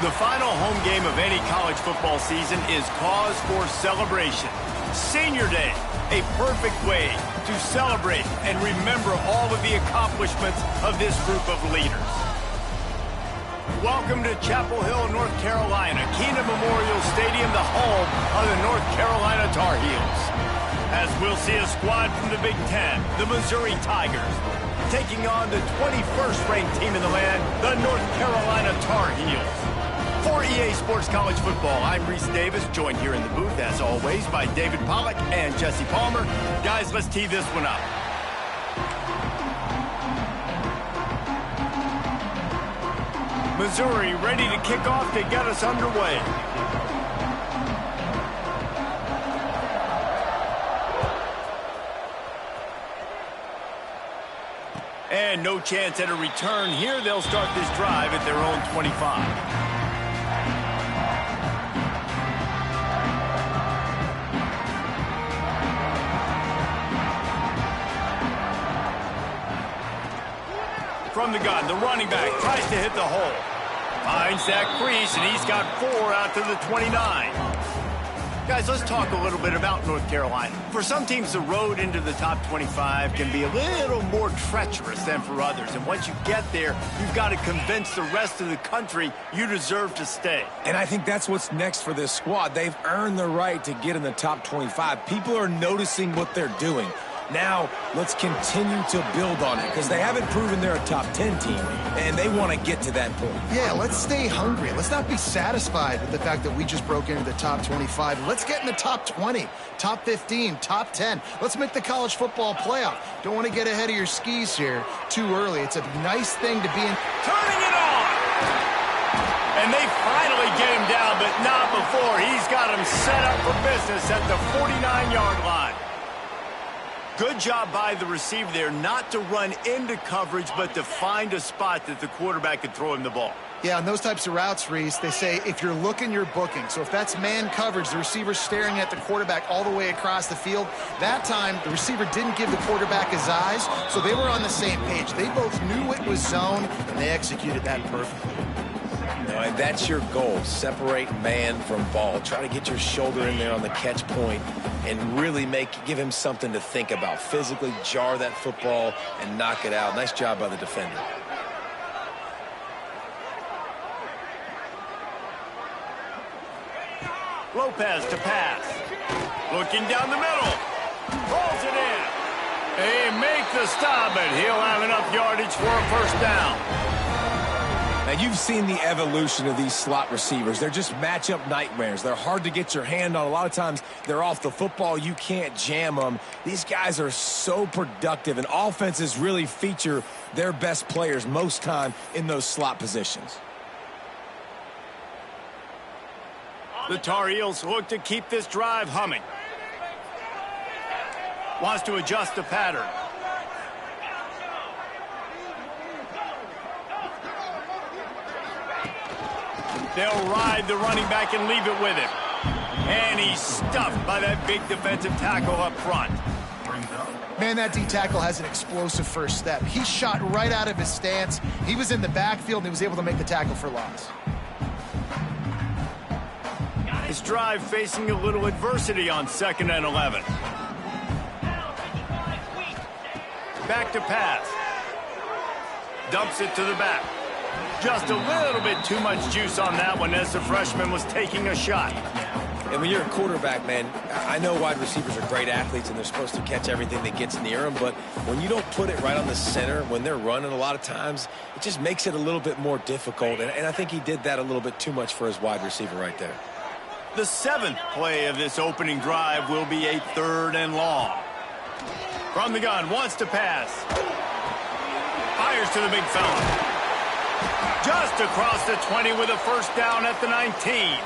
The final home game of any college football season is cause for celebration. Senior Day, a perfect way to celebrate and remember all of the accomplishments of this group of leaders. Welcome to Chapel Hill, North Carolina, Keenan Memorial Stadium, the home of the North Carolina Tar Heels. As we'll see a squad from the Big Ten, the Missouri Tigers, taking on the 21st ranked team in the land, the North Carolina Tar Heels. For EA Sports College Football, I'm Reese Davis, joined here in the booth, as always, by David Pollack and Jesse Palmer. Guys, let's tee this one up. Missouri ready to kick off to get us underway. And no chance at a return here. They'll start this drive at their own 25. From the gun, the running back tries to hit the hole. Finds that crease, and he's got 4 out to the 29. Guys, let's talk a little bit about North Carolina. For some teams, the road into the top 25 can be a little more treacherous than for others. And once you get there, you've got to convince the rest of the country you deserve to stay. And I think that's what's next for this squad. They've earned the right to get in the top 25. People are noticing what they're doing. Now, let's continue to build on it because they haven't proven they're a top 10 team, and they want to get to that point. Yeah, let's stay hungry. Let's not be satisfied with the fact that we just broke into the top 25. Let's get in the top 20, top 15, top 10. Let's make the college football playoff. Don't want to get ahead of your skis here too early. It's a nice thing to be in. Turning it on! And they finally get him down, but not before. He's got him set up for business at the 49-yard line. Good job by the receiver there not to run into coverage, but to find a spot that the quarterback could throw him the ball. Yeah, on those types of routes, Reese, they say if you're looking, you're booking. So if that's man coverage, the receiver's staring at the quarterback all the way across the field. That time, the receiver didn't give the quarterback his eyes, so they were on the same page. They both knew it was zone, and they executed that perfectly. And that's your goal, separate man from ball. Try to get your shoulder in there on the catch point and really give him something to think about. Physically jar that football and knock it out. Nice job by the defender. Lopez to pass. Looking down the middle. Rolls it in. They make the stop, but he'll have enough yardage for a first down. Now, you've seen the evolution of these slot receivers. They're just matchup nightmares. They're hard to get your hand on. A lot of times, they're off the football. You can't jam them. These guys are so productive, and offenses really feature their best players most time in those slot positions. The Tar Heels look to keep this drive humming. Wants to adjust the pattern. They'll ride the running back and leave it with him. And he's stuffed by that big defensive tackle up front. Man, that D tackle has an explosive first step. He shot right out of his stance. He was in the backfield, and he was able to make the tackle for loss. His drive facing a little adversity on 2nd and 11. Back to pass. Dumps it to the back. Just a little bit too much juice on that one as the freshman was taking a shot. And when you're a quarterback, man, I know wide receivers are great athletes and they're supposed to catch everything that gets near them, but when you don't put it right on the center, when they're running a lot of times, it just makes it a little bit more difficult. And I think he did that a little bit too much for his wide receiver right there. The 7th play of this opening drive will be a 3rd and long. From the gun, wants to pass. Fires to the big fella. Just across the 20 with a first down at the 19.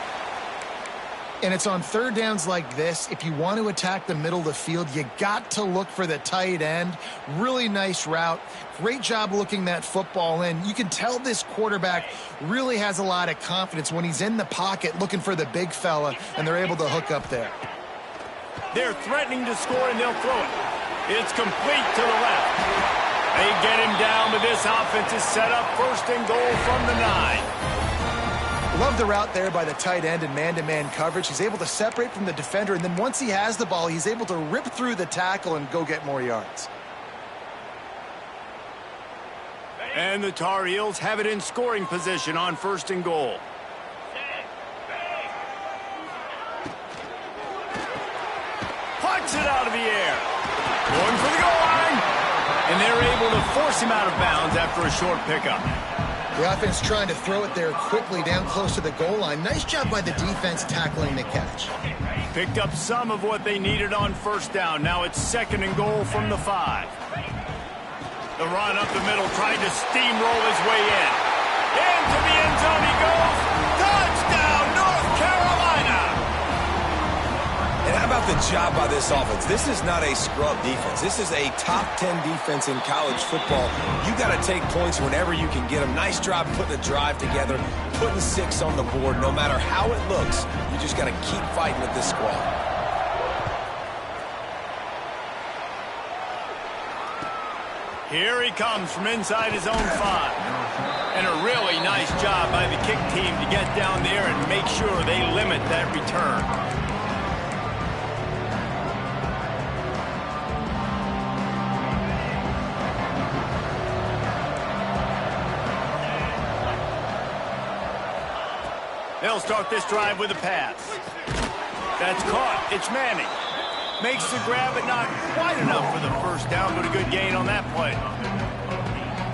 And it's on 3rd downs like this. If you want to attack the middle of the field, you got to look for the tight end. Really nice route. Great job looking that football in. You can tell this quarterback really has a lot of confidence when he's in the pocket looking for the big fella, and they're able to hook up there. They're threatening to score, and they'll throw it. It's complete to the left. They get him down, but this offense is set up 1st and goal from the 9. Love the route there by the tight end in man-to-man coverage. He's able to separate from the defender, and then once he has the ball, he's able to rip through the tackle and go get more yards. And the Tar Heels have it in scoring position on 1st and goal. Puts it out of the air. Going for the goal line. And they're able to force him out of bounds after a short pickup. The offense trying to throw it there quickly down close to the goal line. Nice job by the defense tackling the catch. Picked up some of what they needed on 1st down. Now it's 2nd and goal from the 5. The run up the middle, trying to steamroll his way in. Into the end zone he goes. Touchdown, North Carolina! And how about the job by this offense? This is not a scrub defense. This is a top 10 defense in college football. You got to take points whenever you can get them. Nice job putting a drive together, putting 6 on the board. No matter how it looks, you just got to keep fighting with this squad. Here he comes from inside his own 5. And a really nice job by the kick team to get down there and make sure they limit that return. They'll start this drive with a pass. That's caught. It's Manning. Makes the grab, but not quite enough for the first down, but a good gain on that play.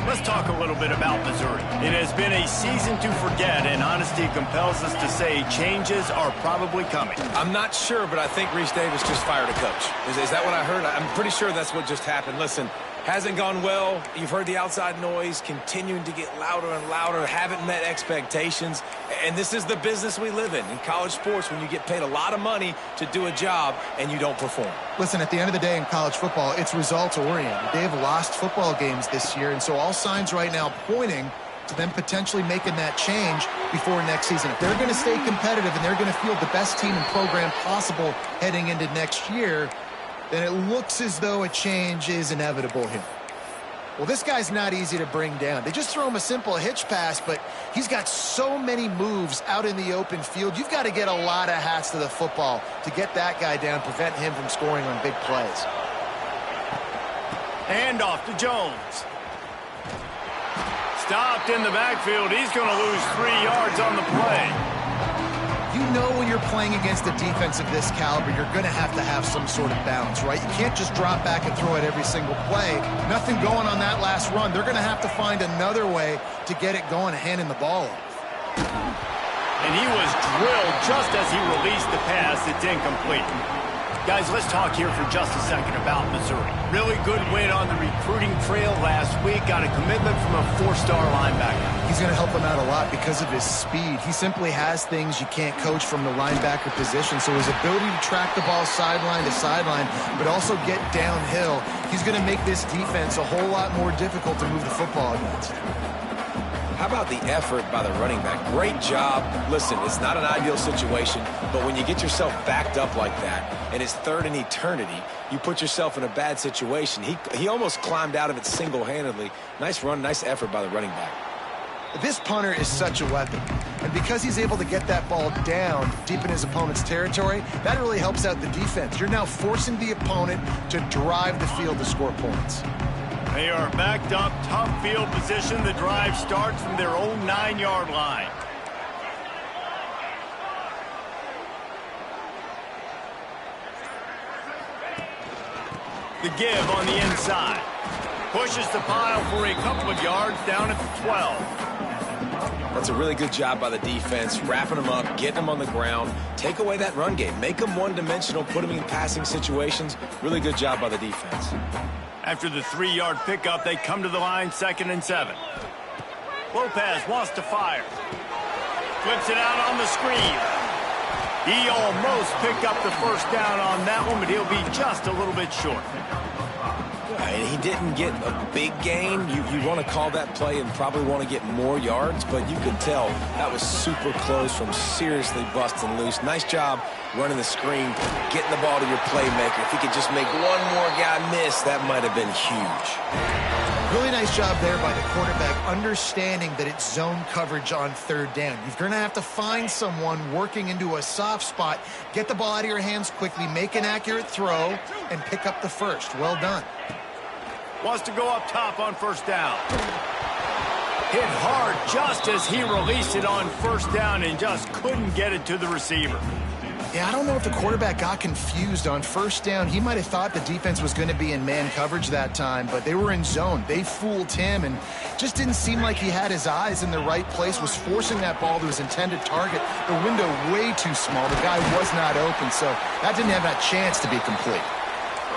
Let's talk a little bit about Missouri. It has been a season to forget, and honesty compels us to say changes are probably coming. I'm not sure, but I think Reese Davis just fired a coach. Is that what I heard? I'm pretty sure that's what just happened. Listen, hasn't gone well. You've heard the outside noise continuing to get louder and louder. Haven't met expectations. And this is the business we live in college sports, when you get paid a lot of money to do a job and you don't perform. Listen, at the end of the day in college football, it's results-oriented. They have lost football games this year, and so all signs right now pointing to them potentially making that change before next season. If they're going to stay competitive and they're going to field the best team and program possible heading into next year, then it looks as though a change is inevitable here. Well, this guy's not easy to bring down. They just throw him a simple hitch pass, but he's got so many moves out in the open field. You've got to get a lot of hats to the football to get that guy down, prevent him from scoring on big plays. Hand off to Jones. Stopped in the backfield. He's going to lose 3 yards on the play. You know when you're playing against a defense of this caliber, you're going to have some sort of balance, right? You can't just drop back and throw it every single play. Nothing going on that last run. They're going to have to find another way to get it going, handing the ball off. And he was drilled just as he released the pass. It's incomplete. Guys, let's talk here for just a second about Missouri. Really good win on the recruiting trail last week. Got a commitment from a 4-star linebacker. He's going to help them out a lot because of his speed. He simply has things you can't coach from the linebacker position. So his ability to track the ball sideline to sideline, but also get downhill, he's going to make this defense a whole lot more difficult to move the football against. How about the effort by the running back? Great job. Listen, it's not an ideal situation, but when you get yourself backed up like that, and it's third in eternity, you put yourself in a bad situation. He almost climbed out of it single-handedly. Nice run, nice effort by the running back. This punter is such a weapon, and because he's able to get that ball down deep in his opponent's territory, that really helps out the defense. You're now forcing the opponent to drive the field to score points. They are backed up, tough field position. The drive starts from their own 9-yard line. The give on the inside. Pushes the pile for a couple of yards down at the 12. That's a really good job by the defense, wrapping them up, getting them on the ground. Take away that run game. Make them one-dimensional, put them in passing situations. Really good job by the defense. After the 3-yard pickup, they come to the line, 2nd and 7. Lopez wants to fire. Flips it out on the screen. He almost picked up the first down on that one, but he'll be just a little bit short. And he didn't get a big gain. You want to call that play and probably want to get more yards, but you can tell that was super close from seriously busting loose. Nice job running the screen, getting the ball to your playmaker. If he could just make one more guy miss, that might have been huge. Really nice job there by the quarterback, understanding that it's zone coverage on 3rd down. You're going to have to find someone working into a soft spot, get the ball out of your hands quickly, make an accurate throw, and pick up the first. Well done. Wants to go up top on 1st down. Hit hard just as he released it on 1st down and just couldn't get it to the receiver. Yeah, I don't know if the quarterback got confused on 1st down. He might have thought the defense was going to be in man coverage that time, but they were in zone. They fooled him and just didn't seem like he had his eyes in the right place, was forcing that ball to his intended target. The window way too small. The guy was not open, so that didn't have that chance to be complete.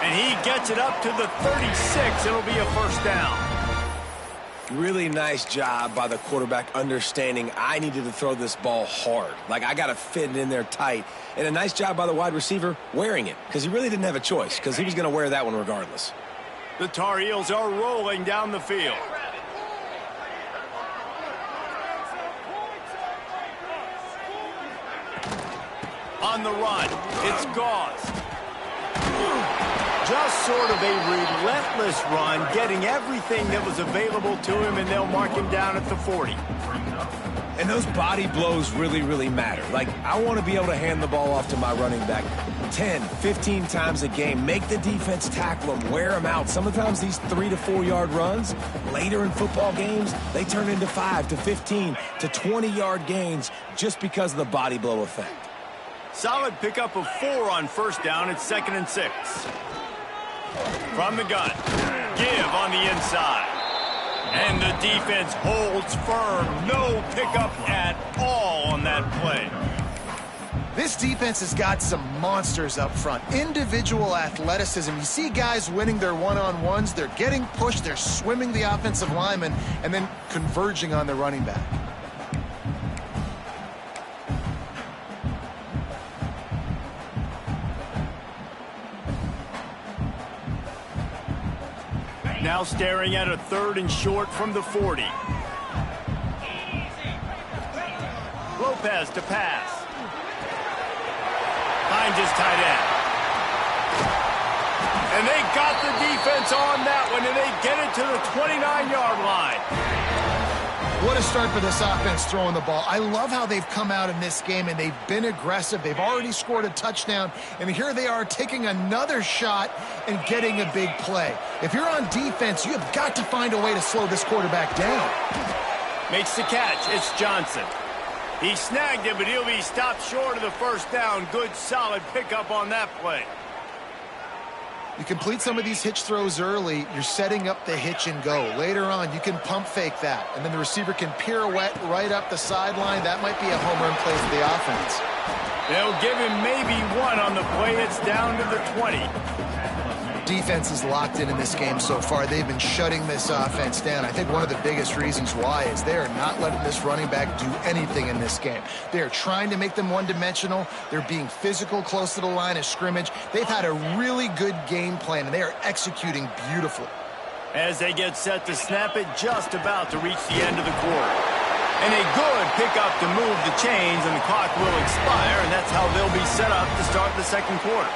And he gets it up to the 36. It'll be a 1st down. Really nice job by the quarterback understanding I needed to throw this ball hard. Like, I got to fit it in there tight. And a nice job by the wide receiver wearing it, because he really didn't have a choice, because he was going to wear that one regardless. The Tar Heels are rolling down the field. On the run, it's Gauze. Just sort of a relentless run, getting everything that was available to him, and they'll mark him down at the 40. And those body blows really, really matter. Like, I want to be able to hand the ball off to my running back 10, 15 times a game. Make the defense tackle him, wear him out. Sometimes these 3 to 4 yard runs, later in football games, they turn into 5 to 15 to 20-yard gains just because of the body blow effect. Solid pickup of 4 on 1st down. It's 2nd and 6. From the gun, give on the inside. And the defense holds firm. No pickup at all on that play. This defense has got some monsters up front. Individual athleticism. You see guys winning their one-on-ones. They're getting pushed. They're swimming the offensive lineman and then converging on the running back. Now staring at a 3rd and short from the 40. Lopez to pass. Finds his tight end. And they got the defense on that one, and they get it to the 29-yard line. What a start for this offense throwing the ball. I love how they've come out in this game, and they've been aggressive. They've already scored a touchdown, and here they are taking another shot and getting a big play. If you're on defense, you have got to find a way to slow this quarterback down. Makes the catch. It's Johnson. He snagged him, but he'll be stopped short of the 1st down. Good, solid pickup on that play. You complete some of these hitch throws early, you're setting up the hitch and go. Later on, you can pump fake that, and then the receiver can pirouette right up the sideline. That might be a home run play for the offense. They'll give him maybe 1 on the play. It's down to the 20. Defense is locked in this game so far. They've been shutting this offense down. I think one of the biggest reasons why is they are not letting this running back do anything in this game. They are trying to make them one-dimensional. They're being physical close to the line of scrimmage. They've had a really good game plan, and they are executing beautifully. As they get set to snap it, just about to reach the end of the quarter. And a good pickup to move the chains, and the clock will expire, and that's how they'll be set up to start the second quarter.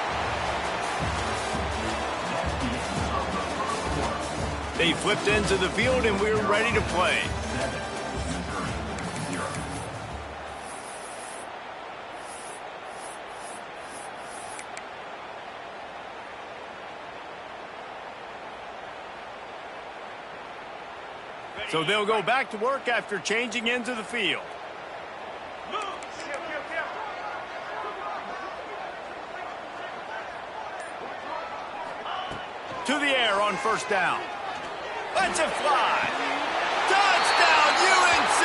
They flipped into the field, and we're ready to play. So they'll go back to work after changing into the field. To the air on first down. Lets it fly. Touchdown, UNC!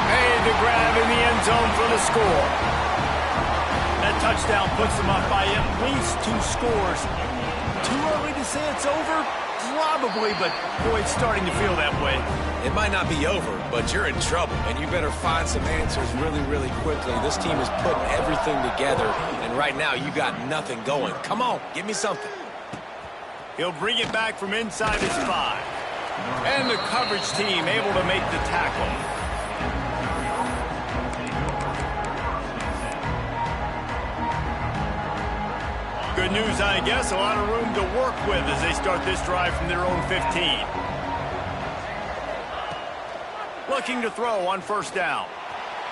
Made the grab in the end zone for the score. That touchdown puts them up by at least 2 scores. Too early to say it's over? Probably, but boy, it's starting to feel that way. It might not be over, but you're in trouble, and you better find some answers really, really quickly. This team is putting everything together, and right now you got nothing going. Come on, give me something. He'll bring it back from inside his 5. And the coverage team able to make the tackle. Good news, I guess. A lot of room to work with as they start this drive from their own 15. Looking to throw on first down.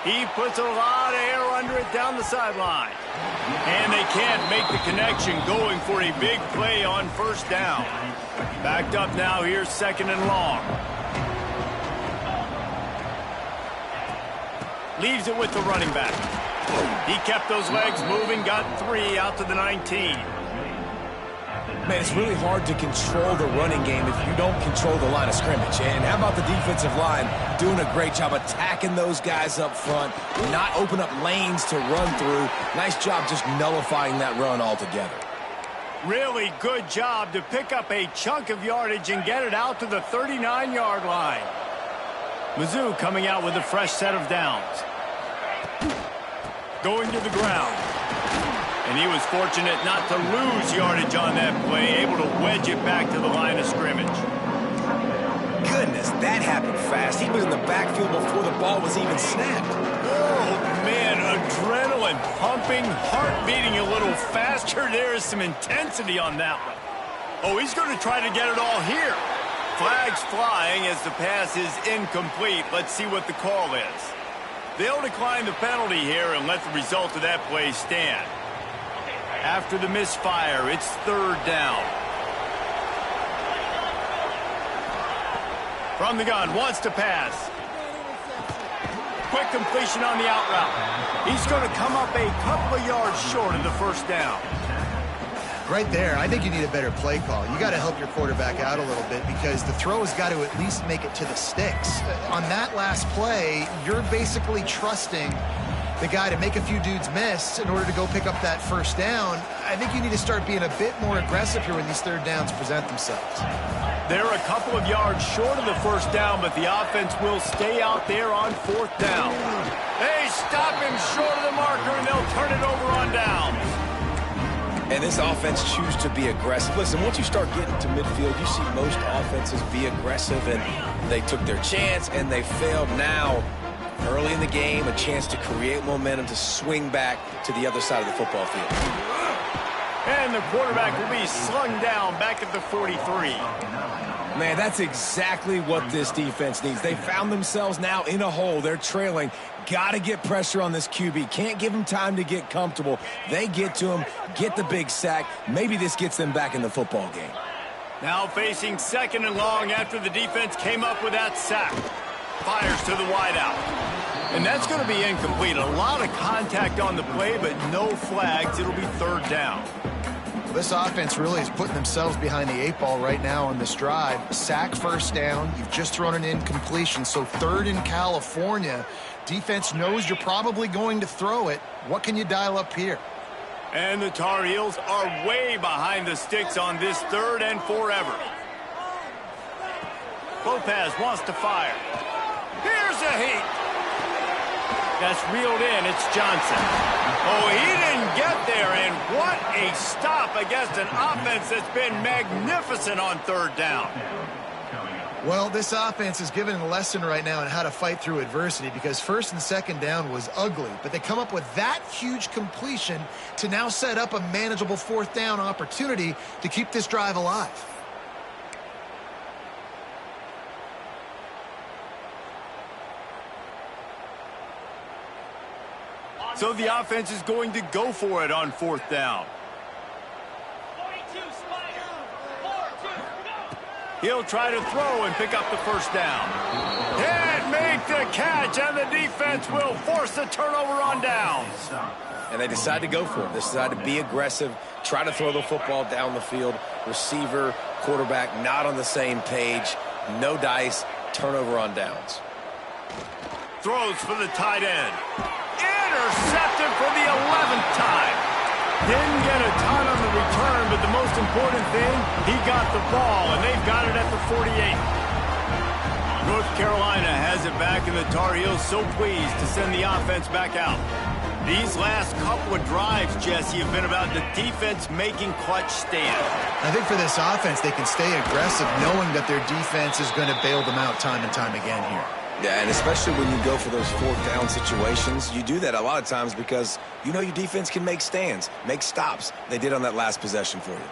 He puts a lot of air under it down the sideline. And they can't make the connection, going for a big play on first down. Backed up now, here's second and long. Leaves it with the running back. He kept those legs moving, got 3 out to the 19. Man, it's really hard to control the running game if you don't control the line of scrimmage. And how about the defensive line doing a great job attacking those guys up front, not open up lanes to run through. Nice job just nullifying that run altogether. Really good job to pick up a chunk of yardage and get it out to the 39-yard line. Mizzou coming out with a fresh set of downs. Going to the ground. And he was fortunate not to lose yardage on that play, able to wedge it back to the line of scrimmage. Goodness, that happened fast. He was in the backfield before the ball was even snapped. Oh, man, adrenaline pumping, heart beating a little faster. There is some intensity on that one. Oh, he's going to try to get it all here. Flags flying as the pass is incomplete. Let's see what the call is. They'll decline the penalty here and let the result of that play stand. After the misfire, it's third down. From the gun, wants to pass. Quick completion on the out route. He's going to come up a couple of yards short of the first down. Right there, I think you need a better play call. You got to help your quarterback out a little bit because the throw has got to at least make it to the sticks. On that last play, you're basically trusting the guy to make a few dudes miss in order to go pick up that first down. I think you need to start being a bit more aggressive here when these third downs present themselves. They're a couple of yards short of the first down, but the offense will stay out there on fourth down. They stop him short of the marker, and they'll turn it over on downs. And this offense chooses to be aggressive. Listen, once you start getting to midfield, you see most offenses be aggressive, and they took their chance, and they failed. Now, early in the game, a chance to create momentum to swing back to the other side of the football field. And the quarterback will be slung down back at the 43. Man, that's exactly what this defense needs. They found themselves now in a hole. They're trailing. Got to get pressure on this QB. Can't give him time to get comfortable. They get to him, get the big sack. Maybe this gets them back in the football game. Now facing second and long after the defense came up with that sack. Fires to the wideout. And that's going to be incomplete. A lot of contact on the play, but no flags. It'll be third down. This offense really is putting themselves behind the 8 ball right now on this drive. Sack first down. You've just thrown an incompletion. So third in California. Defense knows you're probably going to throw it. What can you dial up here? And the Tar Heels are way behind the sticks on this third and forever. Lopez wants to fire. Here's a heat. That's reeled in. It's Johnson. Oh, he didn't get there, and what a stop against an offense that's been magnificent on third down. Well, this offense is giving a lesson right now on how to fight through adversity, because first and second down was ugly, but they come up with that huge completion to now set up a manageable fourth down opportunity to keep this drive alive. So the offense is going to go for it on fourth down. He'll try to throw and pick up the first down. Can't make the catch, and the defense will force the turnover on downs. And they decide to go for it. They decide to be aggressive, try to throw the football down the field. Receiver, quarterback, not on the same page. No dice, turnover on downs. Throws for the tight end. Intercepted for the 11th time. Didn't get a ton on the return, but the most important thing, he got the ball, and they've got it at the 48. North Carolina has it back, and the Tar Heels so pleased to send the offense back out. These last couple of drives, Jesse, have been about the defense making clutch stands. I think for this offense, they can stay aggressive knowing that their defense is going to bail them out time and time again here. Yeah, and especially when you go for those fourth down situations, you do that a lot of times because you know your defense can make stands, make stops. They did on that last possession for you.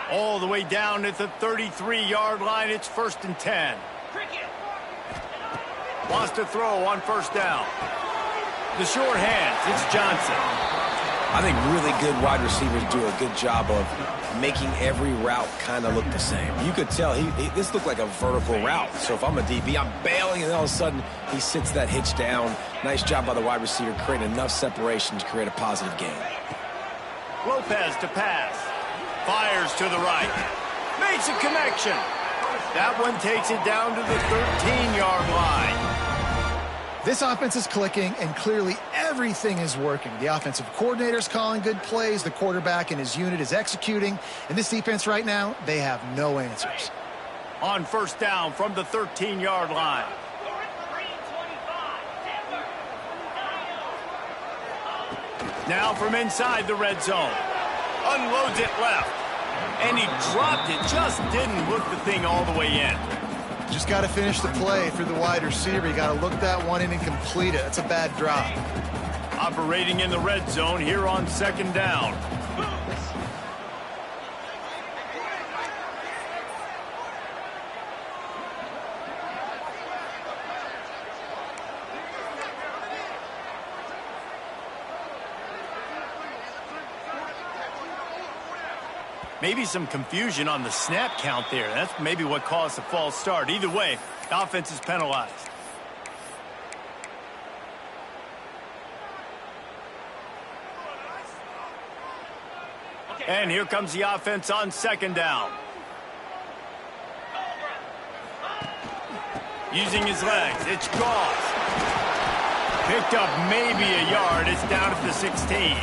All the way down at the 33-yard line, it's 1st and 10. Wants to throw on first down. The short hands, it's Johnson. I think really good wide receivers do a good job of making every route kind of look the same. You could tell this looked like a vertical route. So if I'm a DB, I'm bailing, and all of a sudden he sits that hitch down. Nice job by the wide receiver, creating enough separation to create a positive gain. Lopez to pass. Fires to the right. Makes a connection. That one takes it down to the 13-yard line. This offense is clicking, and clearly everything is working. The offensive coordinator's calling good plays. The quarterback and his unit is executing. And this defense right now, they have no answers. On first down from the 13-yard line. Now from inside the red zone. Unloads it left. And he dropped it. Just didn't look the thing all the way in. Just got to finish the play for the wide receiver. You got to look that one in and complete it. That's a bad drop. Operating in the red zone here on second down. Maybe some confusion on the snap count there. That's maybe what caused the false start. Either way, offense is penalized. And here comes the offense on second down. Using his legs, it's Goss. Picked up maybe a yard. It's down at the 16.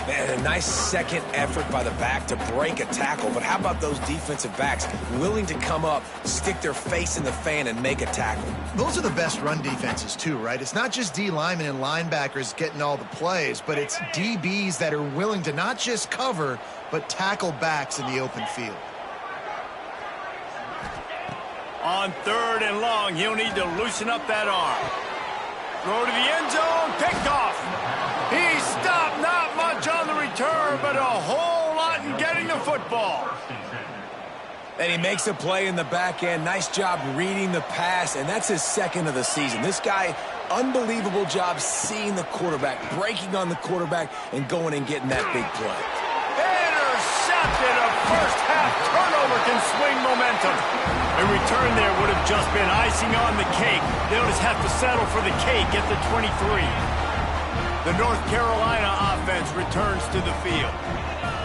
Man, a nice second effort by the back to break a tackle. But how about those defensive backs willing to come up, stick their face in the fan, and make a tackle? Those are the best run defenses too, right? It's not just D linemen and linebackers getting all the plays, but it's DBs that are willing to not just cover, but tackle backs in the open field. On third and long, he'll need to loosen up that arm. Throw to the end zone, picked off. He stopped, not much on the return, but a whole lot in getting the football. And he makes a play in the back end. Nice job reading the pass, and that's his second of the season. This guy, unbelievable job seeing the quarterback, breaking on the quarterback, and going and getting that big play. Intercepted. A first-half turnover can swing momentum. A return there would have just been icing on the cake. They'll just have to settle for the cake at the 23. The North Carolina offense returns to the field.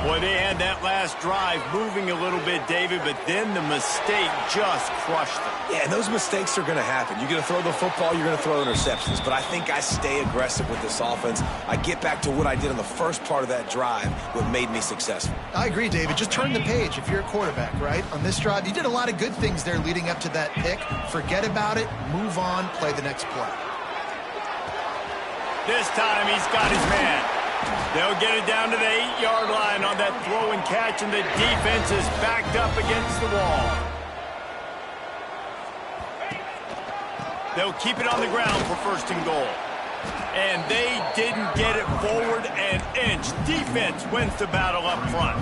Boy, they had that last drive moving a little bit, David, but then the mistake just crushed them. Yeah, and those mistakes are going to happen. You're going to throw the football, you're going to throw interceptions. But I think I stay aggressive with this offense. I get back to what I did on the first part of that drive, what made me successful. I agree, David. Just turn the page if you're a quarterback, right? On this drive, you did a lot of good things there leading up to that pick. Forget about it, move on, play the next play. This time he's got his man. They'll get it down to the 8-yard line on that throw and catch, and the defense is backed up against the wall. They'll keep it on the ground for 1st and goal. And they didn't get it forward an inch. Defense wins the battle up front.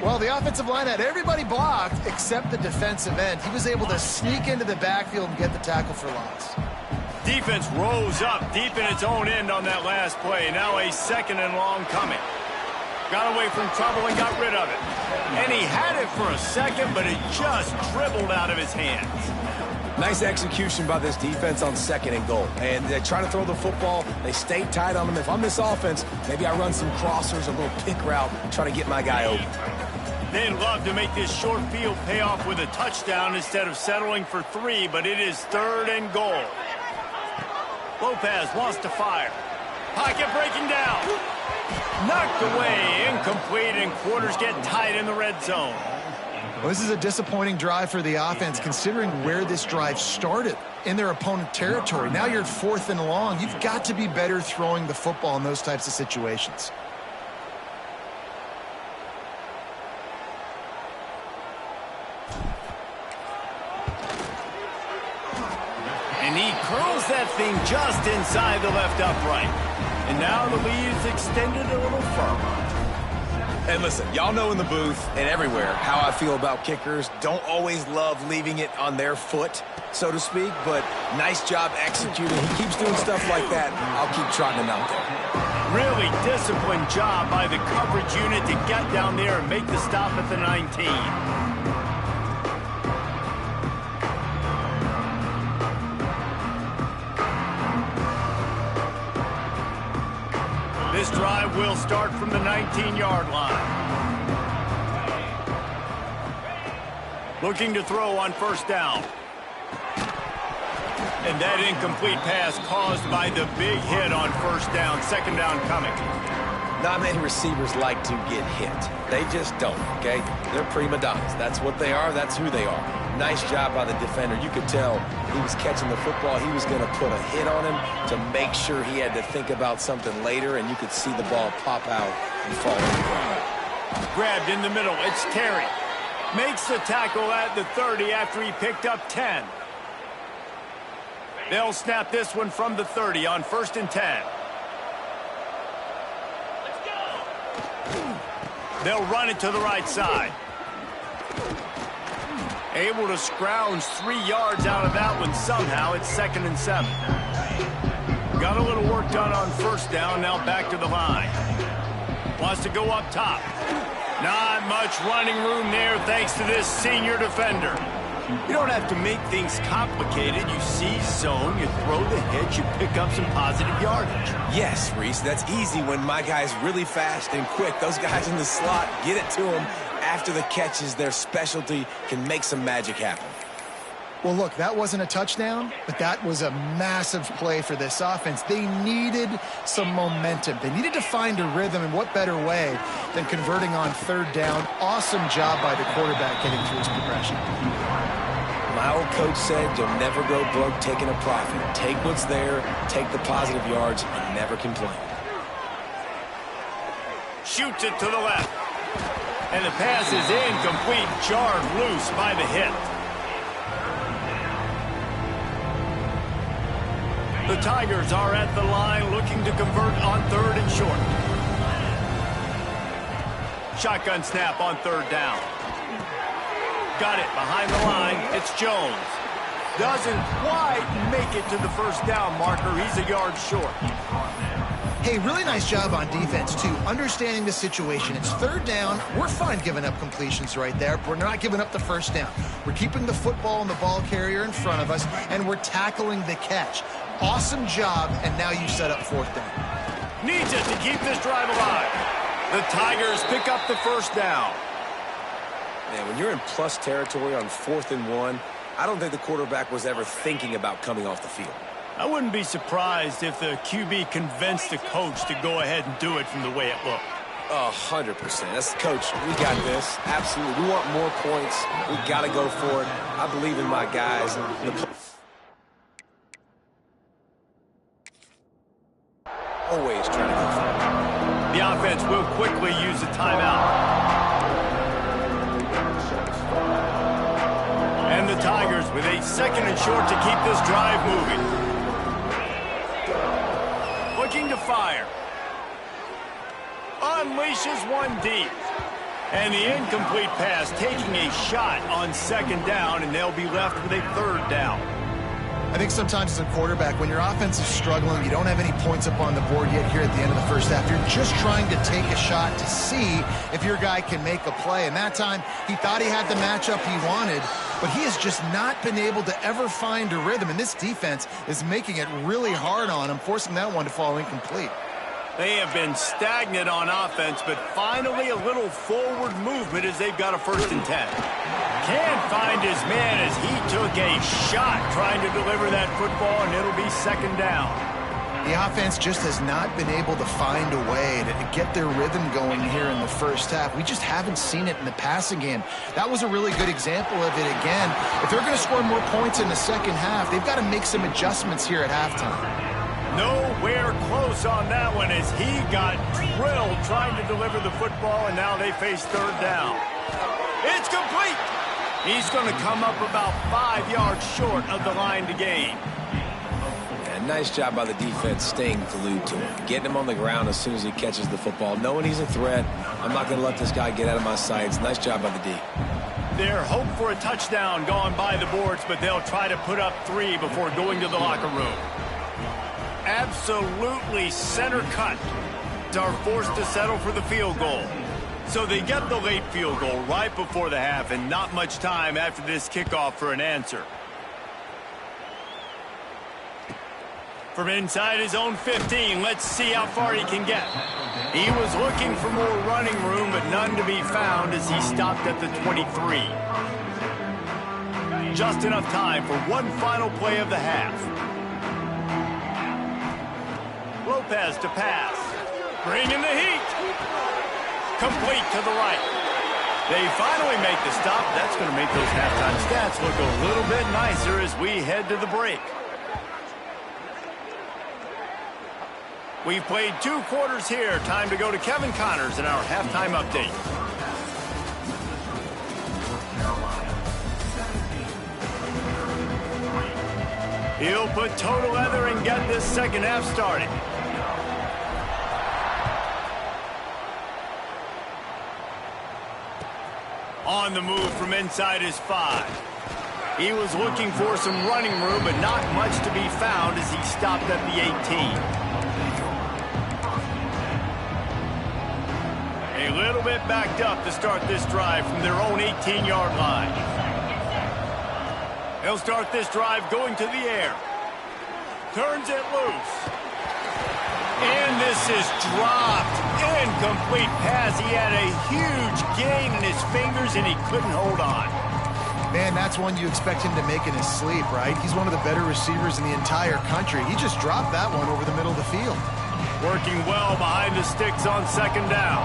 Well, the offensive line had everybody blocked except the defensive end. He was able to sneak into the backfield and get the tackle for loss. Defense rose up deep in its own end on that last play. Now a 2nd and long coming. Got away from trouble and got rid of it. And he had it for a second, but it just dribbled out of his hands. Nice execution by this defense on 2nd and goal. And they try to throw the football. They stay tight on them. If I'm this offense, maybe I run some crossers, a little pick route, try to get my guy open. They'd love to make this short field pay off with a touchdown instead of settling for 3, but it is 3rd and goal. Lopez wants to fire. Pocket breaking down. Knocked away, incomplete, and quarters get tight in the red zone. Well, this is a disappointing drive for the offense, considering where this drive started, in their opponent territory. Now you're at 4th and long. You've got to be better throwing the football in those types of situations. And he curls that thing just inside the left upright. And now the lead is extended a little further. And listen, y'all know in the booth and everywhere how I feel about kickers. Don't always love leaving it on their foot, so to speak, but nice job executing. He keeps doing stuff like that. I'll keep trotting him out there. Really disciplined job by the coverage unit to get down there and make the stop at the 19. This drive will start from the 19-yard line. Looking to throw on 1st down. And that incomplete pass caused by the big hit on 1st down. 2nd down coming. Not many receivers like to get hit. They just don't, okay? They're prima donnas. That's what they are. That's who they are. Nice job by the defender. You could tell he was catching the football. He was going to put a hit on him to make sure he had to think about something later, and you could see the ball pop out and fall on the ground. Grabbed in the middle. It's Terry. Makes the tackle at the 30 after he picked up 10. They'll snap this one from the 30 on 1st and 10. They'll run it to the right side. Able to scrounge 3 yards out of that one somehow. It's 2nd and 7. Got a little work done on 1st down. Now back to the line. Wants to go up top. Not much running room there thanks to this senior defender. You don't have to make things complicated. You see zone, you throw the hit, you pick up some positive yardage. Yes, Reese, that's easy when my guy's really fast and quick. Those guys in the slot, get it to them after the catch is their specialty, can make some magic happen. Well, look, that wasn't a touchdown, but that was a massive play for this offense. They needed some momentum. They needed to find a rhythm, and what better way than converting on 3rd down. Awesome job by the quarterback getting through his progression. My old coach said you'll never go broke taking a profit. Take what's there, take the positive yards, and never complain. Shoots it to the left. And the pass is incomplete, jarred loose by the hit. The Tigers are at the line looking to convert on 3rd and short. Shotgun snap on 3rd down. Got it behind the line. It's Jones. Doesn't quite make it to the 1st down marker. He's a yard short. Hey, really nice job on defense, too, understanding the situation. It's 3rd down. We're fine giving up completions right there, but we're not giving up the 1st down. We're keeping the football and the ball carrier in front of us, and we're tackling the catch. Awesome job, and now you set up 4th down. Needs it to keep this drive alive. The Tigers pick up the 1st down. Man, when you're in plus territory on 4th and 1, I don't think the quarterback was ever thinking about coming off the field. I wouldn't be surprised if the QB convinced the coach to go ahead and do it from the way it looked. 100%. That's coach. We got this. Absolutely. We want more points. We got to go for it. I believe in my guys. defense will quickly use a timeout. And the Tigers with a 2nd and short to keep this drive moving. Looking to fire. Unleashes one deep. And the incomplete pass taking a shot on 2nd down, and they'll be left with a 3rd down. I think sometimes as a quarterback, when your offense is struggling, you don't have any points up on the board yet here at the end of the first half. You're just trying to take a shot to see if your guy can make a play. And that time, he thought he had the matchup he wanted, but he has just not been able to ever find a rhythm. And this defense is making it really hard on him, forcing that one to fall incomplete. They have been stagnant on offense, but finally a little forward movement as they've got a 1st and 10. Can't find his man as he took a shot trying to deliver that football, and it'll be 2nd down. The offense just has not been able to find a way to get their rhythm going here in the first half. We just haven't seen it in the passing game. That was a really good example of it again. If they're going to score more points in the second half, they've got to make some adjustments here at halftime. Nowhere close on that one as he got drilled trying to deliver the football, and now they face 3rd down. It's complete. He's going to come up about 5 yards short of the line to gain. Yeah, nice job by the defense staying glued to him. Getting him on the ground as soon as he catches the football. Knowing he's a threat, I'm not going to let this guy get out of my sights. Nice job by the D. Their hope for a touchdown gone by the boards, but they'll try to put up 3 before going to the locker room. Absolutely center cut. Are forced to settle for the field goal. So they get the late field goal right before the half, and not much time after this kickoff for an answer. From inside his own 15, let's see how far he can get. He was looking for more running room, but none to be found as he stopped at the 23. Just enough time for one final play of the half. Lopez to pass. Bringing the heat. Complete to the right. They finally make the stop. That's going to make those halftime stats look a little bit nicer as we head to the break. We've played 2 quarters here. Time to go to Kevin Connors in our halftime update. He'll put toe to leather and get this second half started. On the move from inside his 5. He was looking for some running room, but not much to be found as he stopped at the 18. A little bit backed up to start this drive from their own 18-yard line. They'll start this drive going to the air. Turns it loose. And this is dropped. Incomplete pass. He had a huge gain in his fingers, and he couldn't hold on. Man, that's one you expect him to make in his sleep, right? He's one of the better receivers in the entire country. He just dropped that one over the middle of the field. Working well behind the sticks on 2nd down.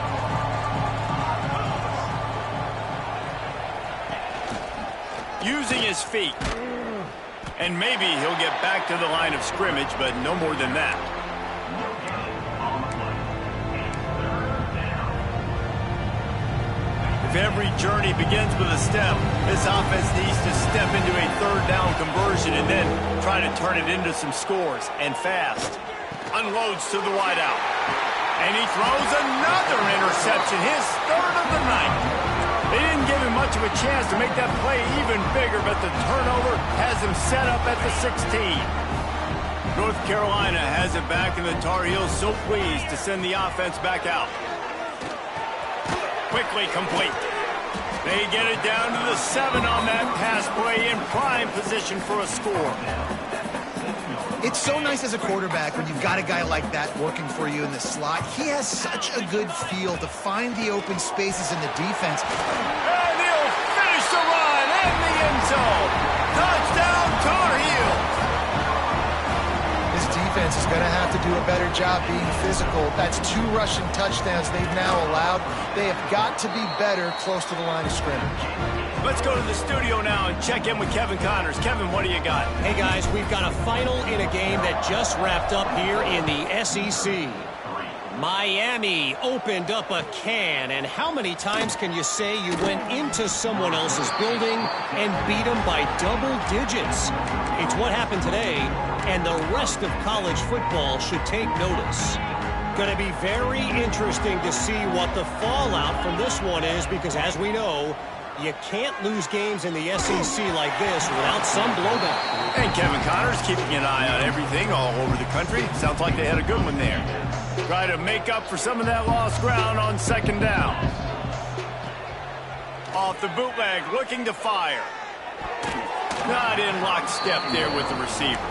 Using his feet. And maybe he'll get back to the line of scrimmage, but no more than that. If every journey begins with a step, this offense needs to step into a 3rd down conversion and then try to turn it into some scores, and fast. Unloads to the wideout. And he throws another interception, his 3rd of the night. They didn't give him much of a chance to make that play even bigger, but the turnover has him set up at the 16. North Carolina has it back, and the Tar Heels so pleased to send the offense back out. Quickly complete. They get it down to the 7 on that pass play, in prime position for a score. It's so nice as a quarterback when you've got a guy like that working for you in the slot. He has such a good feel to find the open spaces in the defense. And he'll finish the run in the end zone. Touchdown, Tar Heels. This defense is going to have to do a better job being physical. That's 2 rushing touchdowns they've now allowed. They have got to be better close to the line of scrimmage. Let's go to the studio now and check in with Kevin Connors. Kevin, what do you got? Hey, guys, we've got a final in a game that just wrapped up here in the SEC. Miami opened up a can, and how many times can you say you went into someone else's building and beat them by double digits? It's what happened today, and the rest of college football should take notice. Going to be very interesting to see what the fallout from this one is, because as we know, you can't lose games in the SEC like this without some blowback. And Kevin Connors keeping an eye on everything all over the country. Sounds like they had a good one there. Try to make up for some of that lost ground on second down. Off the bootleg, looking to fire. Not in lockstep there with the receiver.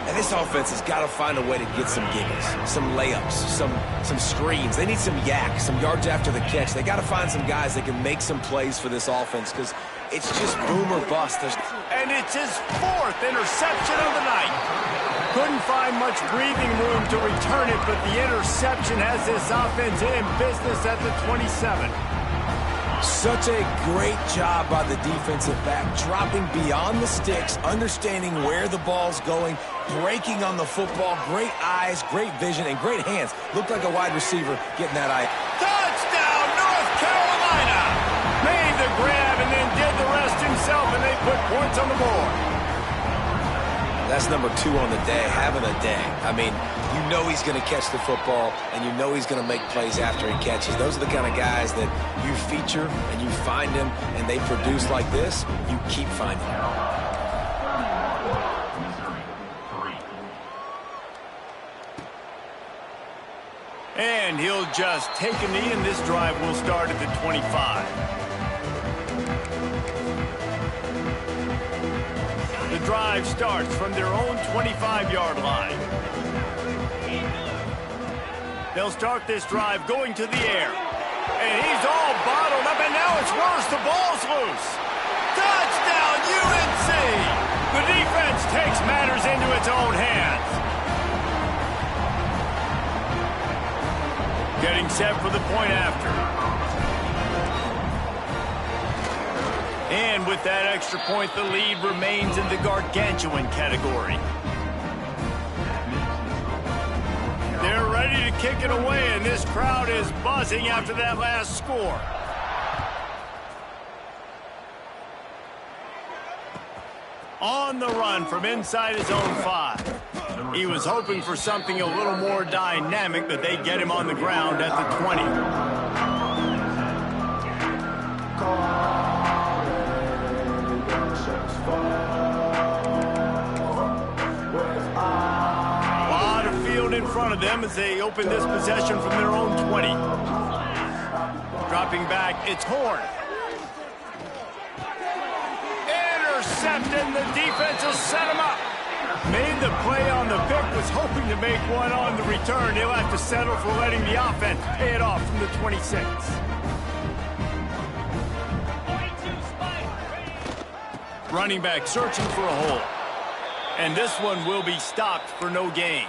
And this offense has got to find a way to get some giggles, some layups, some screens. They need some yak, some yards after the catch. They got to find some guys that can make some plays for this offense, because it's just boom or bust. And it's his 4th interception of the night. Couldn't find much breathing room to return it, but the interception has this offense in business at the 27. Such a great job by the defensive back, dropping beyond the sticks, understanding where the ball's going, breaking on the football. Great eyes, great vision, and great hands. Looked like a wide receiver getting that eye. Touchdown, North Carolina! Made the grab and then did the rest himself, and they put points on the board. That's number 2 on the day, having a day. I mean, you know he's going to catch the football, and you know he's going to make plays after he catches. Those are the kind of guys that you feature and you find them, and they produce like this. You keep finding them. And he'll just take a knee, and this drive will start at the 25. The drive starts from their own 25-yard line. They'll start this drive going to the air. And he's all bottled up, and now it's worse. The ball's loose. Touchdown, UNC! The defense takes matters into its own hands. Getting set for the point after. And with that extra point, the lead remains in the gargantuan category. They're ready to kick it away, and this crowd is buzzing after that last score. On the run from inside his own 5. He was hoping for something a little more dynamic, but they get him on the ground at the 20. In front of them as they open this possession from their own 20. Dropping back, it's Horn. Intercepted, the defense has set him up. Made the play on the pick, was hoping to make one on the return. He'll have to settle for letting the offense pay it off from the 26. Running back searching for a hole. And this one will be stopped for no gain.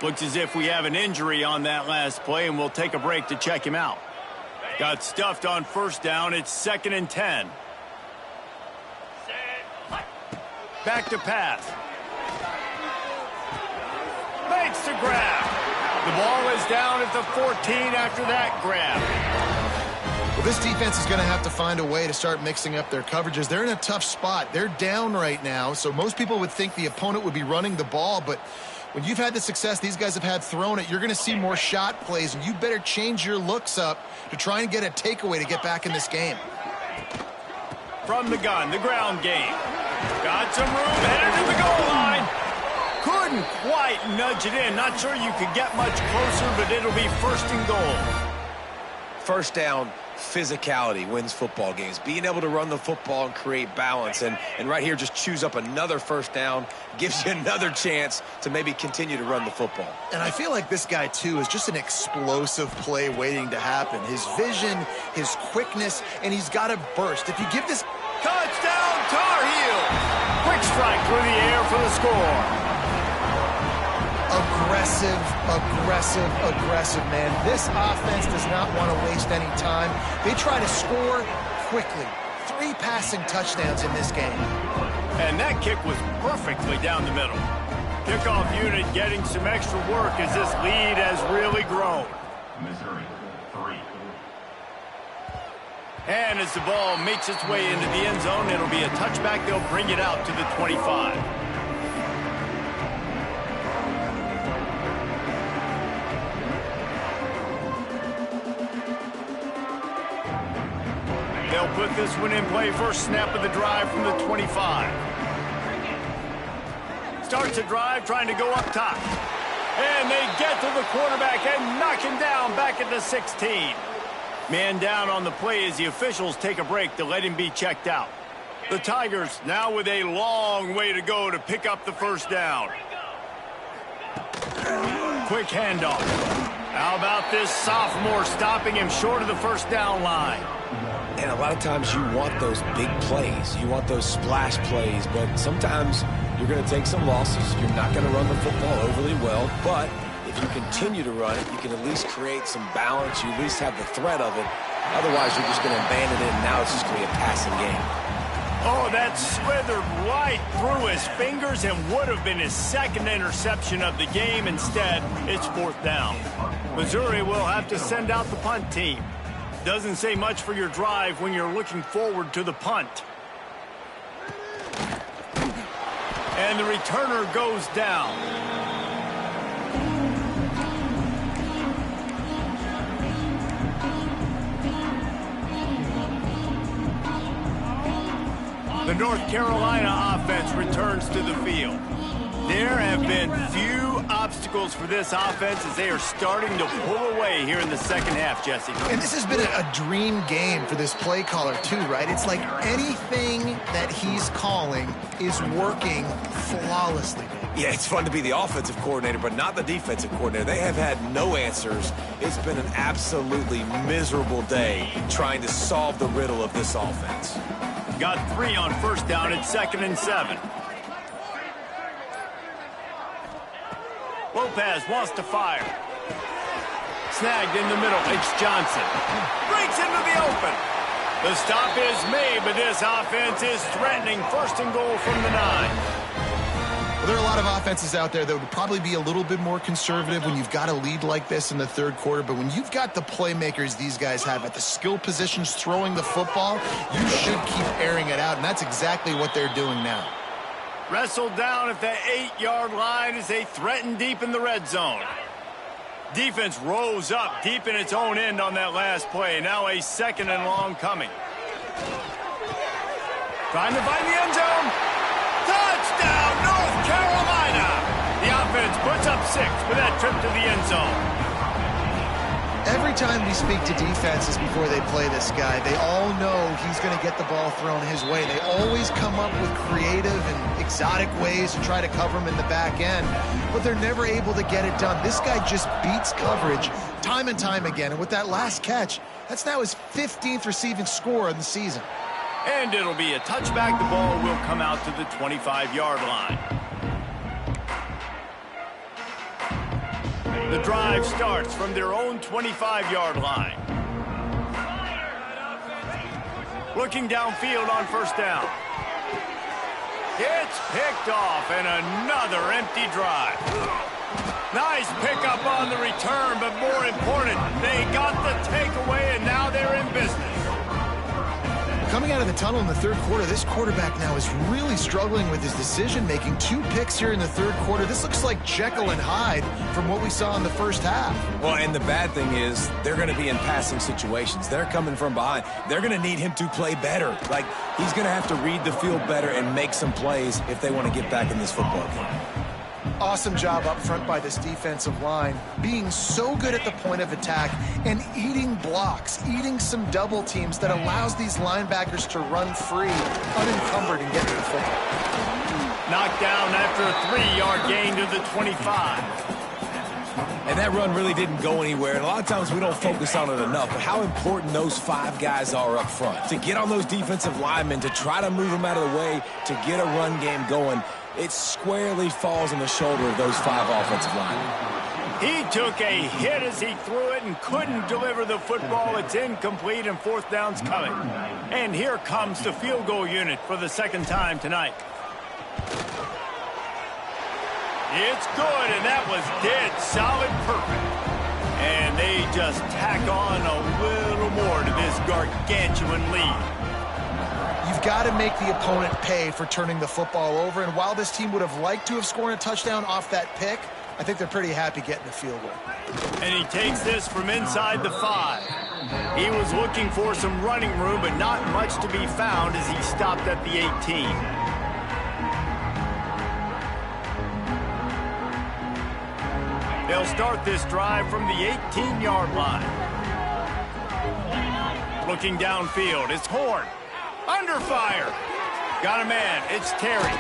Looks as if we have an injury on that last play, and we'll take a break to check him out. Got stuffed on first down. It's 2nd and 10. Back to pass. Makes the grab. The ball is down at the 14 after that grab. Well, this defense is going to have to find a way to start mixing up their coverages. They're in a tough spot. They're down right now, so most people would think the opponent would be running the ball, but when you've had the success these guys have had throwing it, you're going to see more shot plays, and you better change your looks up to try and get a takeaway to get back in this game. From the gun, the ground game. Got some room, headed to the goal line. Couldn't quite nudge it in. Not sure you could get much closer, but it'll be 1st and goal. First down, physicality wins football games. Being able to run the football and create balance. And right here, just choose up another first down. Gives you another chance to maybe continue to run the football. And I feel like this guy, too, is just an explosive play waiting to happen. His vision, his quickness, and he's got to burst. If you give this... Touchdown, Tar Heels! Quick strike through the air for the score. Aggressive, aggressive, aggressive, man. This offense does not want to waste any time. They try to score quickly. 3 passing touchdowns in this game. And that kick was perfectly down the middle. Kickoff unit getting some extra work as this lead has really grown. Missouri, 3. And as the ball makes its way into the end zone, it'll be a touchback. They'll bring it out to the 25. They'll put this one in play. First snap of the drive from the 25. Starts a drive trying to go up top. And they get to the quarterback and knock him down back at the 16. Man down on the play as the officials take a break to let him be checked out. The Tigers now with a long way to go to pick up the first down. Quick handoff. How about this sophomore stopping him short of the first down line? And a lot of times you want those big plays. You want those splash plays, but sometimes you're going to take some losses. You're not going to run the football overly well, but if you continue to run it, you can at least create some balance. You at least have the threat of it. Otherwise, you're just going to abandon it, and now it's just going to be a passing game. Oh, that slithered right through his fingers and would have been his second interception of the game. Instead, it's fourth down. Missouri will have to send out the punt team. Doesn't say much for your drive when you're looking forward to the punt. And the returner goes down. The North Carolina offense returns to the field. There have been few obstacles for this offense as they are starting to pull away here in the second half, Jesse. And this has been a dream game for this play caller, too, right? It's like anything that he's calling is working flawlessly. Yeah, it's fun to be the offensive coordinator, but not the defensive coordinator. They have had no answers. It's been an absolutely miserable day trying to solve the riddle of this offense. Got 3 on first down at 2nd and 7. Lopez wants to fire. Snagged in the middle. It's Johnson. Breaks into the open. The stop is made, but this offense is threatening. First and goal from the 9. Well, there are a lot of offenses out there that would probably be a little bit more conservative when you've got a lead like this in the third quarter. But when you've got the playmakers these guys have at the skill positions throwing the football, you should keep airing it out. And that's exactly what they're doing now. Wrestled down at the 8-yard line as they threaten deep in the red zone. Defense rose up deep in its own end on that last play. Now a 2nd and long coming. Trying to find the end zone. Touchdown, North Carolina! The offense puts up 6 with that trip to the end zone. Every time we speak to defenses before they play this guy, they all know he's going to get the ball thrown his way. They always come up with creative and exotic ways to try to cover him in the back end, but they're never able to get it done. This guy just beats coverage time and time again, and with that last catch, that's now his 15th receiving score of the season. And it'll be a touchback. The ball will come out to the 25-yard line. The drive starts from their own 25-yard line. Looking downfield on first down. It's picked off, and another empty drive. Nice pickup on the return, but more important, they got the takeaway, and now they're in business. Coming out of the tunnel in the third quarter, this quarterback now is really struggling with his decision-making. 2 picks here in the third quarter. This looks like Jekyll and Hyde from what we saw in the first half. Well, and the bad thing is they're going to be in passing situations. They're coming from behind. They're going to need him to play better. Like, he's going to have to read the field better and make some plays if they want to get back in this football game. Awesome job up front by this defensive line, being so good at the point of attack and eating blocks, eating some double teams that allows these linebackers to run free, unencumbered, and get to the football. Knocked down after a 3-yard gain to the 25. And that run really didn't go anywhere. And a lot of times we don't focus on it enough, but how important those 5 guys are up front. To get on those defensive linemen, to try to move them out of the way, to get a run game going, it squarely falls on the shoulder of those 5 offensive linemen. He took a hit as he threw it and couldn't deliver the football. It's incomplete, and fourth down's coming. And here comes the field goal unit for the second time tonight. It's good, and that was dead solid perfect. And they just tack on a little more to this gargantuan lead. You've got to make the opponent pay for turning the football over, and while this team would have liked to have scored a touchdown off that pick, I think they're pretty happy getting the field goal. And he takes this from inside the 5. He was looking for some running room, but not much to be found as he stopped at the 18. They'll start this drive from the 18-yard line. Looking downfield, it's Horn. Under fire. Got a man, it's Terry.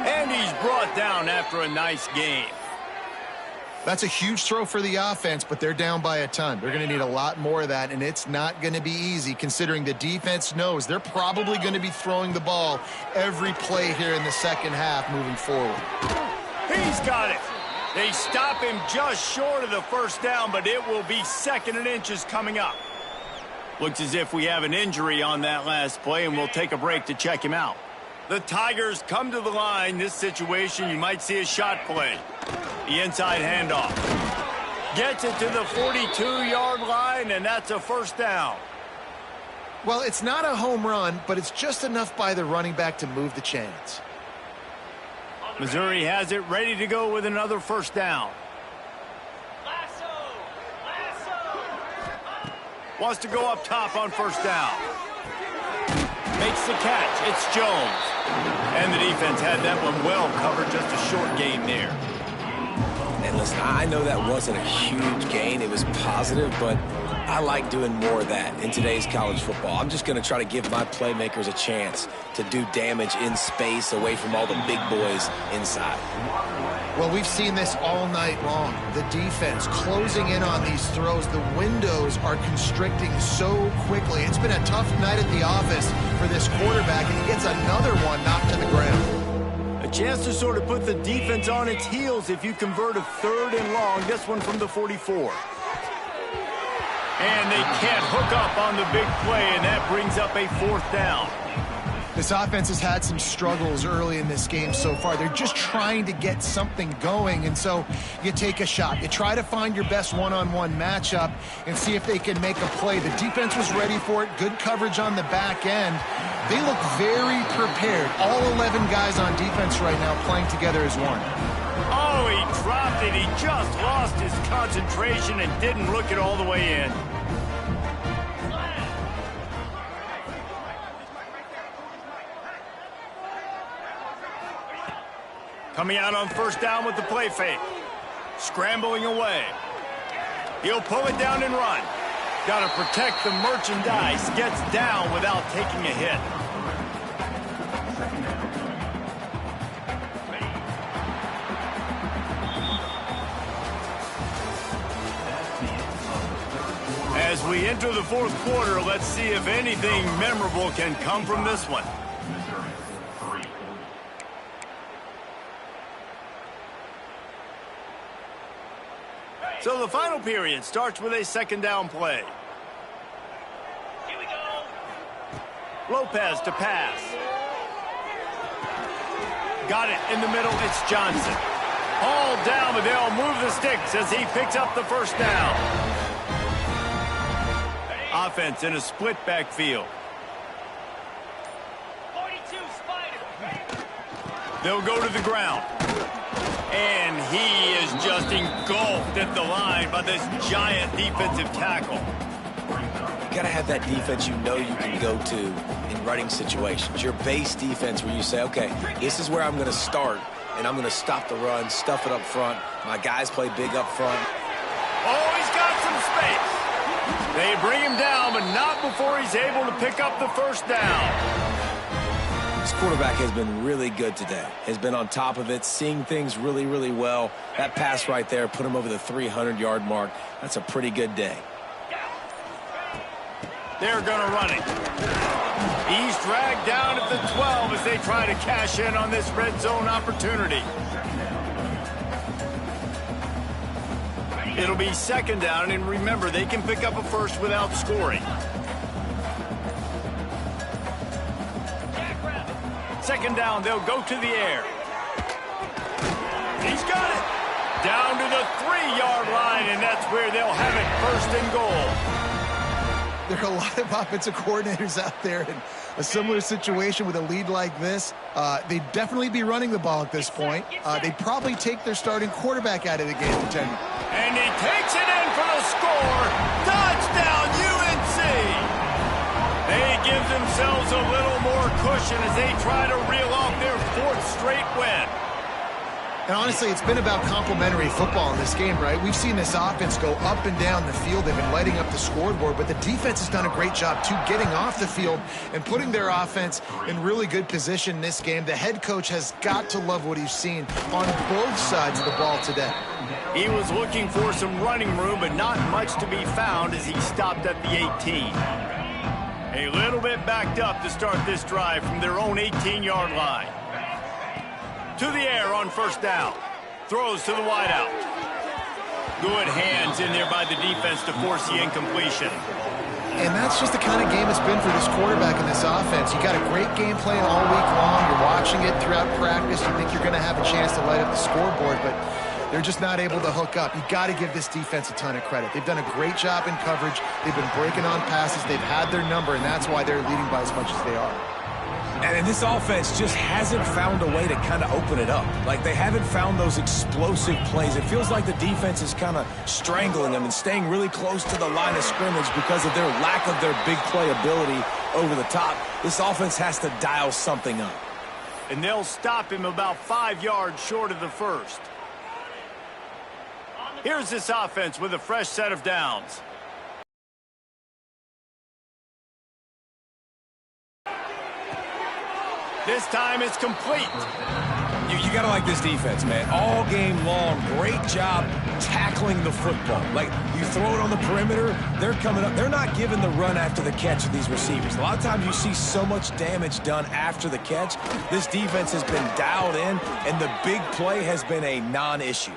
And he's brought down after a nice game. That's a huge throw for the offense, but they're down by a ton. They're going to need a lot more of that, and it's not going to be easy considering the defense knows they're probably going to be throwing the ball every play here in the second half moving forward. He's got it. They stop him just short of the first down, but it will be 2nd and inches coming up. Looks as if we have an injury on that last play, and we'll take a break to check him out. The Tigers come to the line. This situation, you might see a shot play. The inside handoff. Gets it to the 42-yard line, and that's a first down. Well, it's not a home run, but it's just enough by the running back to move the chains. Missouri has it ready to go with another first down. Wants to go up top on first down. Makes the catch. It's Jones. And the defense had that one well covered. Just a short gain there. And listen, I know that wasn't a huge gain. It was positive, but I like doing more of that in today's college football. I'm just going to try to give my playmakers a chance to do damage in space away from all the big boys inside. Well, we've seen this all night long. The defense closing in on these throws. The windows are constricting so quickly. It's been a tough night at the office for this quarterback, and he gets another one knocked to the ground. A chance to sort of put the defense on its heels if you convert a 3rd and long. This one from the 44. And they can't hook up on the big play, and that brings up a 4th down. This offense has had some struggles early in this game so far. They're just trying to get something going, and so you take a shot. You try to find your best one-on-one matchup and see if they can make a play. The defense was ready for it. Good coverage on the back end. They look very prepared. All 11 guys on defense right now playing together as one. Oh, he dropped it. He just lost his concentration and didn't look it all the way in. Coming out on first down with the play fake. Scrambling away. He'll pull it down and run. Got to protect the merchandise. Gets down without taking a hit. As we enter the 4th quarter, let's see if anything memorable can come from this one. So the final period starts with a 2nd down play. Here we go. Lopez to pass. Got it in the middle. It's Johnson. All down, but they'll move the sticks as he picks up the first down. Offense in a split backfield. 42 Spider. They'll go to the ground. And he is just engulfed at the line by this giant defensive tackle. You got to have that defense you know you can go to in running situations. Your base defense where you say, okay, this is where I'm going to start, and I'm going to stop the run, stuff it up front. My guys play big up front. Oh, he's got some space. They bring him down, but not before he's able to pick up the first down. This quarterback has been really good today. Has been on top of it, seeing things really, really well. That pass right there put him over the 300-yard mark. That's a pretty good day. They're going to run it. He's dragged down at the 12 as they try to cash in on this red zone opportunity. It'll be 2nd down, and remember, they can pick up a first without scoring. 2nd down, they'll go to the air. He's got it. Down to the 3-yard line, and that's where they'll have it, 1st and goal. There are a lot of offensive coordinators out there in a similar situation with a lead like this. They'd definitely be running the ball at this point. They'd probably take their starting quarterback out of the game, Lieutenant. And he takes it in for the score. Touchdown, UNC! They give themselves a little more cushion as they try to reel off their 4th straight win. And honestly, it's been about complementary football in this game, right? We've seen this offense go up and down the field. They've been lighting up the scoreboard, but the defense has done a great job, too, getting off the field and putting their offense in really good position in this game. The head coach has got to love what he's seen on both sides of the ball today. He was looking for some running room, but not much to be found as he stopped at the 18. A little bit backed up to start this drive from their own 18-yard line. To the air on 1st down. Throws to the wideout. Good hands in there by the defense to force the incompletion. And that's just the kind of game it's been for this quarterback in this offense. You got a great game plan all week long. You're watching it throughout practice. You think you're going to have a chance to light up the scoreboard, but they're just not able to hook up. You got to give this defense a ton of credit. They've done a great job in coverage. They've been breaking on passes. They've had their number, and that's why they're leading by as much as they are. And this offense just hasn't found a way to kind of open it up. Like, they haven't found those explosive plays. It feels like the defense is kind of strangling them and staying really close to the line of scrimmage because of their lack of their big play ability over the top. This offense has to dial something up. And they'll stop him about 5 yards short of the 1st. Here's this offense with a fresh set of downs. This time it's complete. You got to like this defense, man. All game long, great job tackling the football. Like, you throw it on the perimeter, they're coming up. They're not giving the run after the catch of these receivers. A lot of times you see so much damage done after the catch. This defense has been dialed in, and the big play has been a non-issue.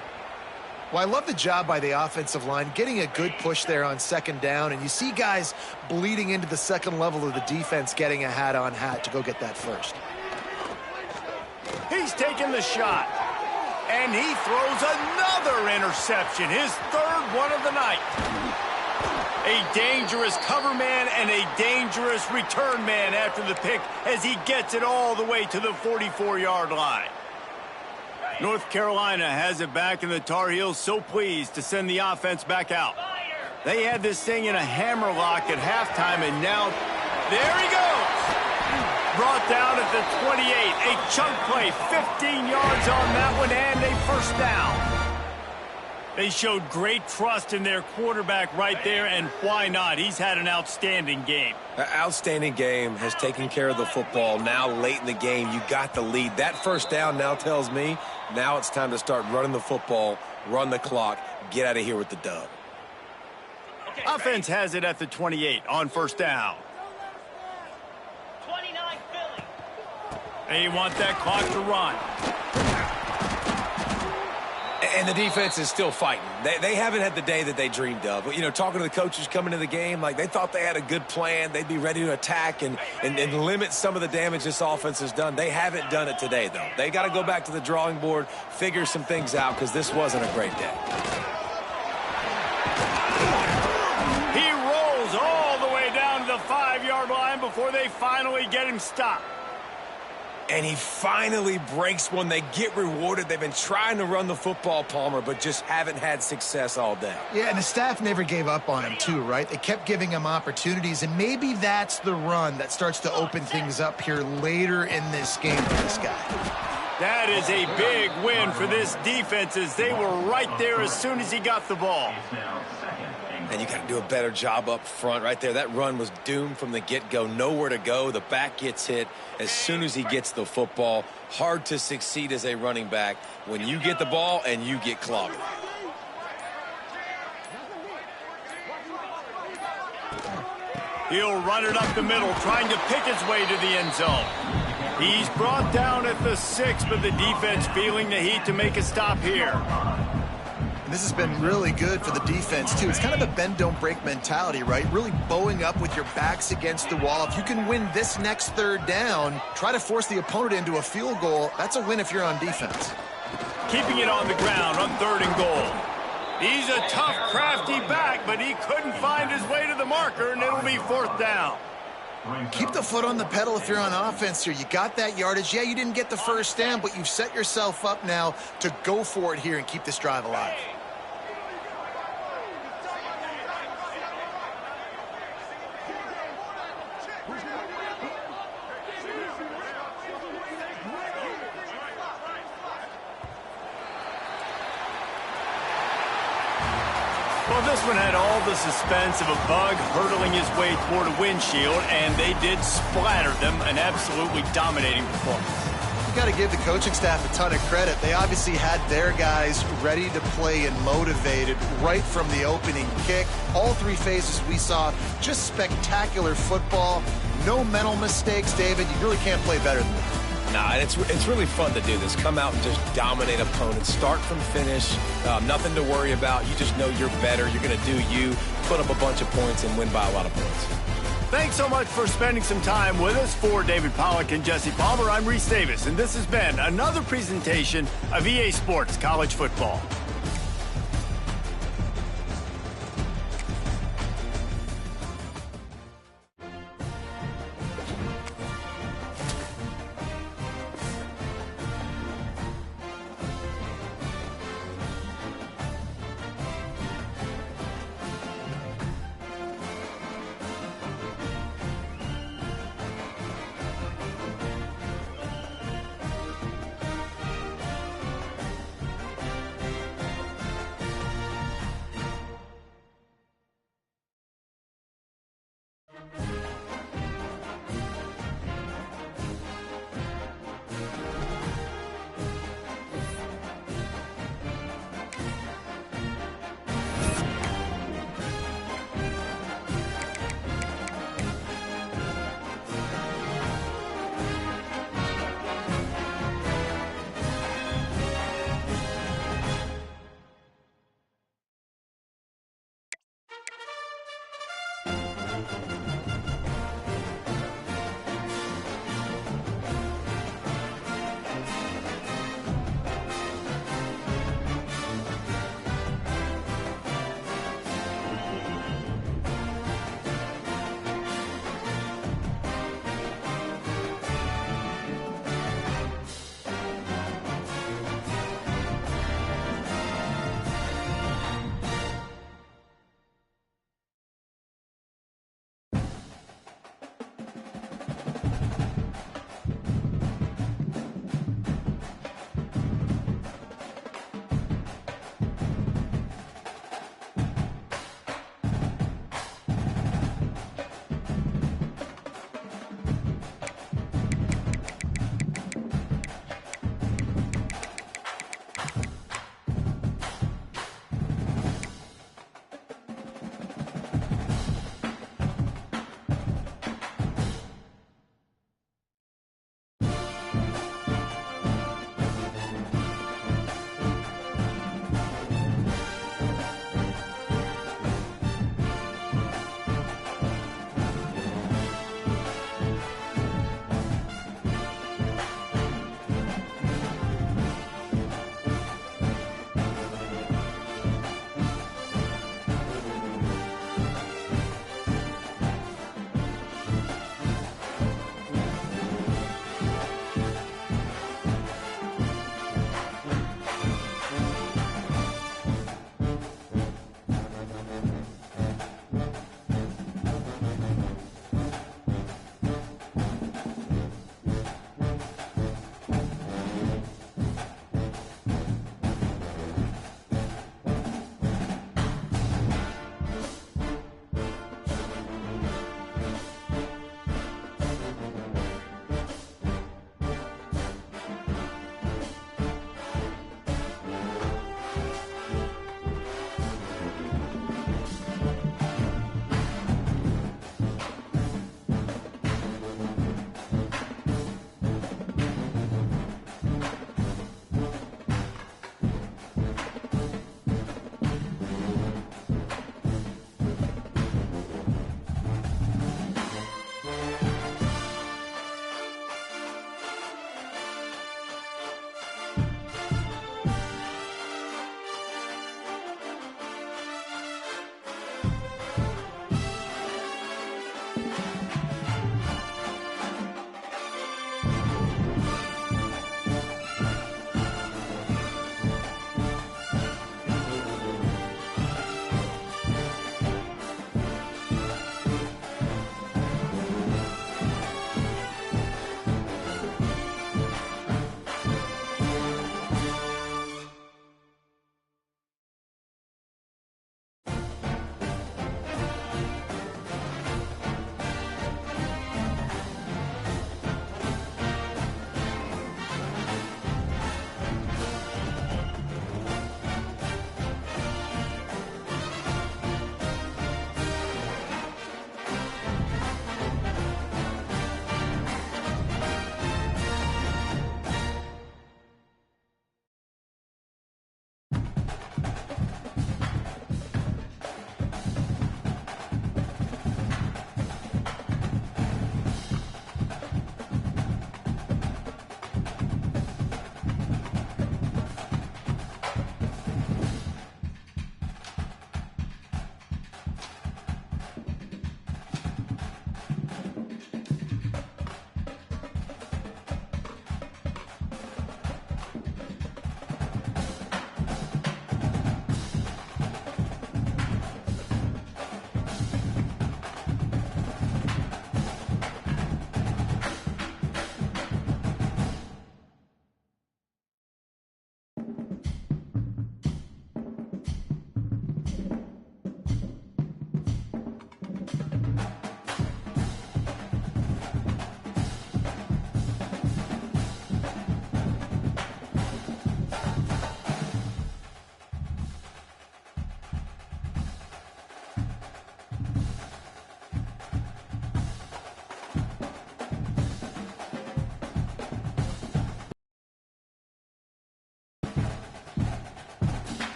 Well, I love the job by the offensive line, getting a good push there on 2nd down, and you see guys bleeding into the second level of the defense getting a hat-on-hat to go get that 1st. He's taking the shot, and he throws another interception, his 3rd one of the night. A dangerous cover man and a dangerous return man after the pick as he gets it all the way to the 44-yard line. North Carolina has it back, and the Tar Heels so pleased to send the offense back out. They had this thing in a hammerlock at halftime, and now there he goes. Brought down at the 28. A chunk play, 15 yards on that one, and a 1st down. They showed great trust in their quarterback right there, and why not? He's had an outstanding game. An outstanding game, has taken care of the football. Now, late in the game, you got the lead. That 1st down now tells me now it's time to start running the football, run the clock, get out of here with the dub. Offense has it at the 28 on 1st down. 29 Philly. They want that clock to run. And the defense is still fighting. They haven't had the day that they dreamed of. You know, talking to the coaches coming into the game, like, they thought they had a good plan. They'd be ready to attack and limit some of the damage this offense has done. They haven't done it today, though. They got to go back to the drawing board, figure some things out, because this wasn't a great day. He rolls all the way down to the 5-yard line before they finally get him stopped. And he finally breaks one. They get rewarded. They've been trying to run the football, Palmer, but just haven't had success all day. Yeah, and the staff never gave up on him, too, right? They kept giving him opportunities, and maybe that's the run that starts to open things up here later in this game for this guy. That is a big win for this defense as they were right there as soon as he got the ball. And you got to do a better job up front right there. That run was doomed from the get-go. Nowhere to go. The back gets hit as soon as he gets the football. Hard to succeed as a running back when you get the ball and you get clobbered. He'll run it up the middle, trying to pick his way to the end zone. He's brought down at the 6, but the defense feeling the heat to make a stop here. And this has been really good for the defense, too. It's kind of a bend-don't-break mentality, right? Really bowing up with your backs against the wall. If you can win this next 3rd down, try to force the opponent into a field goal. That's a win if you're on defense. keeping it on the ground on 3rd and goal. He's a tough, crafty back, but he couldn't find his way to the marker, and it'll be 4th down. Keep the foot on the pedal if you're on offense here. You got that yardage. Yeah, you didn't get the first down, but you've set yourself up now to go for it here and keep this drive alive. Well, this one had all the suspense of a bug hurtling his way toward a windshield, and they did splatter them, an absolutely dominating performance. You got to give the coaching staff a ton of credit. They obviously had their guys ready to play and motivated right from the opening kick. All 3 phases we saw, just spectacular football. No mental mistakes, David. You really can't play better than that. Nah, and it's really fun to do this. Come out and just dominate opponents. Start from finish. Nothing to worry about. You just know you're better. You're going to do you, put up a bunch of points, and win by a lot of points. Thanks so much for spending some time with us. For David Pollack and Jesse Palmer, I'm Reese Davis, and this has been another presentation of EA Sports College Football.